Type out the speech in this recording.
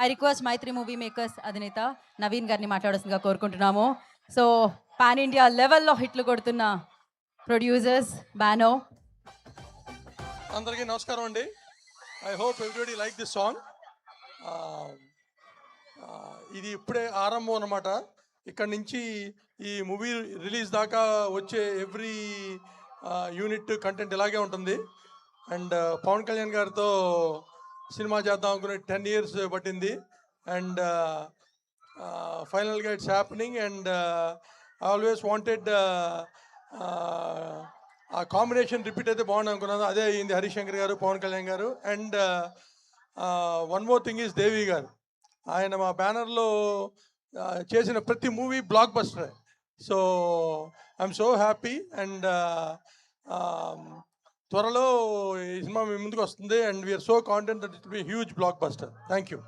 I request Mythri movie makers అధినేత నవీన్ గారిని మాట్లాడాల్సిందిగా కోరుకుంటున్నాము. సో పాన్ ఇండియా లెవెల్లో హిట్లు కొడుతున్న ప్రొడ్యూసర్స్ బానో. అందరికీ నమస్కారం అండి. I hope everybody like this song. ఇది ఇప్పుడే ఆరంభం అన్నమాట. ఇక్కడ నుంచి ఈ మూవీ రిలీజ్ దాకా వచ్చే ఎవ్రీ యూనిట్ కంటెంట్ ఇలాగే ఉంటుంది. అండ్ పవన్ కళ్యాణ్ గారితో సినిమా చేద్దాం అనుకునే 10 years పట్టింది. అండ్ ఫైనల్గా it's happening. And always wanted ఆ కాంబినేషన్ రిపీట్ అయితే బాగుంది అనుకున్నాను. అదే అయింది. హరిశంకర్ గారు, పవన్ కళ్యాణ్ గారు. And one more thing is Devi గారు. ఆయన మా బ్యానర్లో చేసిన ప్రతి movie blockbuster. So I'm so happy. And త్వరలో ఈ సినిమా మీ ముందుకు వస్తుంది. And we're so confident that it be huge blockbuster. Thank you.